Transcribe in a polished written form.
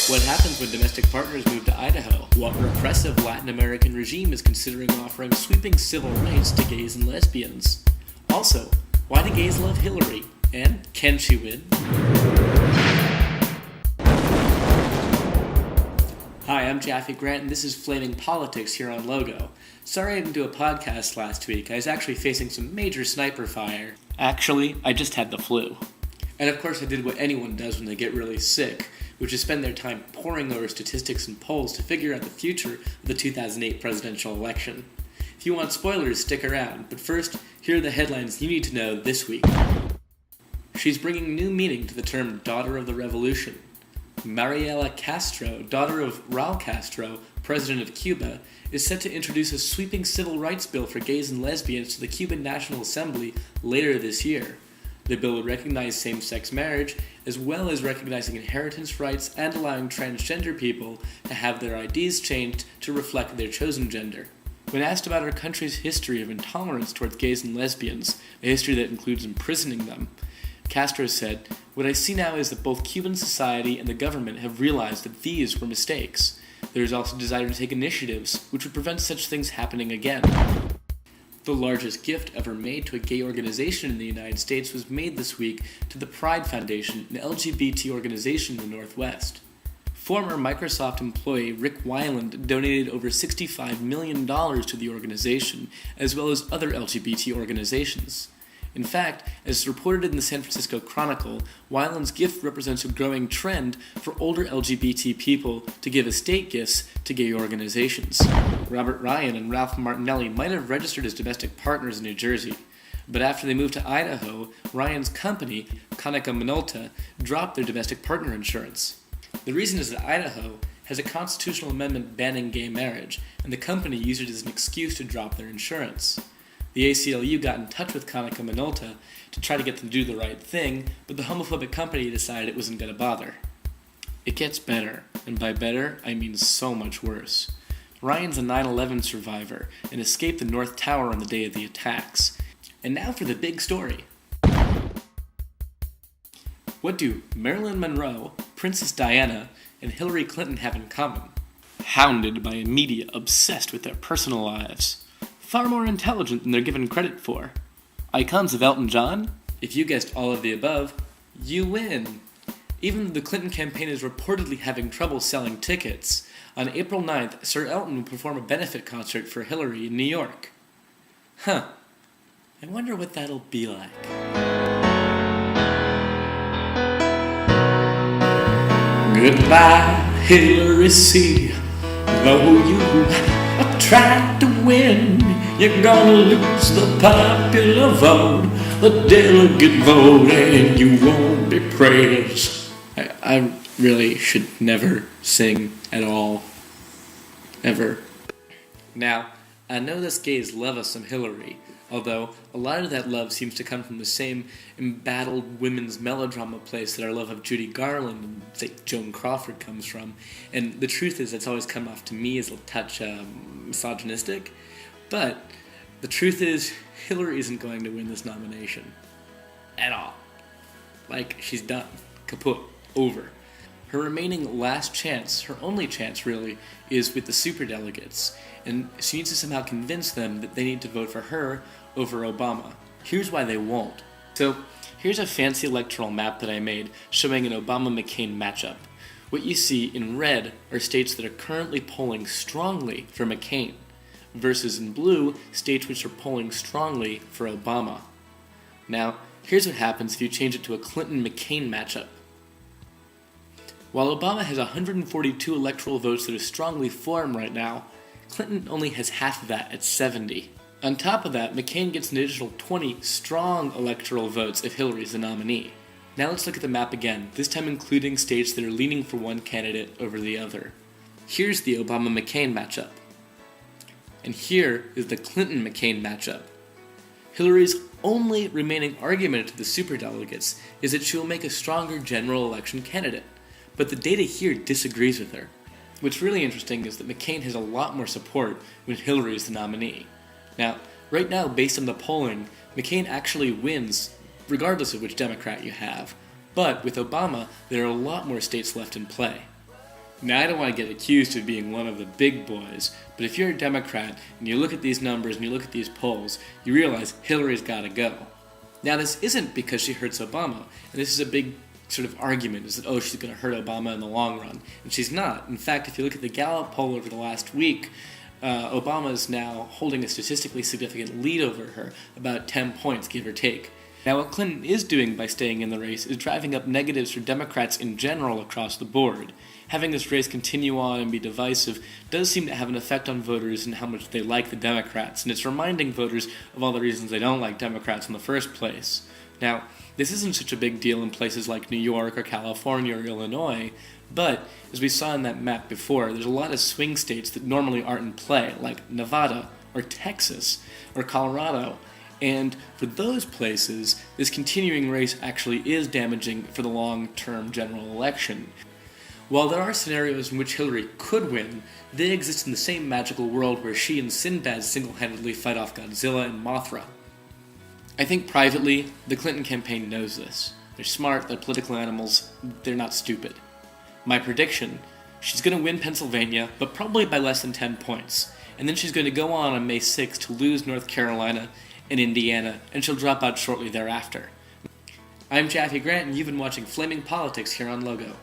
What happens when domestic partners move to Idaho? What repressive Latin American regime is considering offering sweeping civil rights to gays and lesbians? Also, why do gays love Hillary? And can she win? Hi, I'm Jaffe Grant, and this is Flaming Politics here on Logo. Sorry I didn't do a podcast last week. I was actually facing some major sniper fire. Actually, I just had the flu. And of course I did what anyone does when they get really sick, which is spend their time poring over statistics and polls to figure out the future of the 2008 presidential election. If you want spoilers, stick around, but first, here are the headlines you need to know this week. She's bringing new meaning to the term daughter of the revolution. Mariela Castro, daughter of Raul Castro, president of Cuba, is set to introduce a sweeping civil rights bill for gays and lesbians to the Cuban National Assembly later this year. The bill would recognize same-sex marriage, as well as recognizing inheritance rights and allowing transgender people to have their IDs changed to reflect their chosen gender. When asked about our country's history of intolerance towards gays and lesbians, a history that includes imprisoning them, Castro said, "What I see now is that both Cuban society and the government have realized that these were mistakes. There is also a desire to take initiatives which would prevent such things happening again." The largest gift ever made to a gay organization in the United States was made this week to the Pride Foundation, an LGBT organization in the Northwest. Former Microsoft employee Rick Weiland donated over $65 million to the organization, as well as other LGBT organizations. In fact, as reported in the San Francisco Chronicle, Weiland's gift represents a growing trend for older LGBT people to give estate gifts to gay organizations. Robert Ryan and Ralph Martinelli might have registered as domestic partners in New Jersey, but after they moved to Idaho, Ryan's company, Konica Minolta, dropped their domestic partner insurance. The reason is that Idaho has a constitutional amendment banning gay marriage, and the company used it as an excuse to drop their insurance. The ACLU got in touch with Konica Minolta to try to get them to do the right thing, but the homophobic company decided it wasn't going to bother. It gets better, and by better, I mean so much worse. Ryan's a 9/11 survivor and escaped the North Tower on the day of the attacks. And now for the big story. What do Marilyn Monroe, Princess Diana, and Hillary Clinton have in common? Hounded by a media obsessed with their personal lives. Far more intelligent than they're given credit for. Icons of Elton John? If you guessed all of the above, you win. Even though the Clinton campaign is reportedly having trouble selling tickets, on April 9th, Sir Elton will perform a benefit concert for Hillary in New York. I wonder what that'll be like. Goodbye, Hillary C. Though you tried to win, you're gonna lose the popular vote, the delegate vote, and you won't be praised. I really should never sing at all. Ever. Now, I know us gays love us some Hillary, although a lot of that love seems to come from the same embattled women's melodrama place that our love of Judy Garland and, say, Joan Crawford comes from. And the truth is, that's always come off to me as a touch misogynistic. But the truth is, Hillary isn't going to win this nomination. At all. Like, she's done. Kaput. Over. Her remaining last chance, her only chance really, is with the superdelegates, and she needs to somehow convince them that they need to vote for her over Obama. Here's why they won't. So, here's a fancy electoral map that I made showing an Obama-McCain matchup. What you see in red are states that are currently polling strongly for McCain, versus in blue, states which are polling strongly for Obama. Now, here's what happens if you change it to a Clinton-McCain matchup. While Obama has 142 electoral votes that are strongly for him right now, Clinton only has half of that at 70. On top of that, McCain gets an additional 20 strong electoral votes if Hillary's the nominee. Now let's look at the map again, this time including states that are leaning for one candidate over the other. Here's the Obama-McCain matchup. And here is the Clinton-McCain matchup. Hillary's only remaining argument to the superdelegates is that she will make a stronger general election candidate. But the data here disagrees with her. What's really interesting is that McCain has a lot more support when Hillary is the nominee. Now, right now, based on the polling, McCain actually wins, regardless of which Democrat you have. But with Obama, there are a lot more states left in play. Now, I don't want to get accused of being one of the big boys, but if you're a Democrat and you look at these numbers and you look at these polls, you realize Hillary's got to go. Now, this isn't because she hurts Obama, and this is a big sort of argument, is that, oh, she's going to hurt Obama in the long run. And she's not. In fact, if you look at the Gallup poll over the last week, Obama is now holding a statistically significant lead over her, about 10 points, give or take. Now, what Clinton is doing by staying in the race is driving up negatives for Democrats in general across the board. Having this race continue on and be divisive does seem to have an effect on voters and how much they like the Democrats, and it's reminding voters of all the reasons they don't like Democrats in the first place. Now, this isn't such a big deal in places like New York or California or Illinois, but as we saw in that map before, there's a lot of swing states that normally aren't in play, like Nevada or Texas or Colorado. And for those places, this continuing race actually is damaging for the long-term general election. While there are scenarios in which Hillary could win, they exist in the same magical world where she and Sinbad single-handedly fight off Godzilla and Mothra. I think privately, the Clinton campaign knows this. They're smart, they're political animals, they're not stupid. My prediction, she's going to win Pennsylvania, but probably by less than 10 points. And then she's going to go on May 6th to lose North Carolina and Indiana, and she'll drop out shortly thereafter. I'm Jaffe Grant, and you've been watching Flaming Politics here on Logo.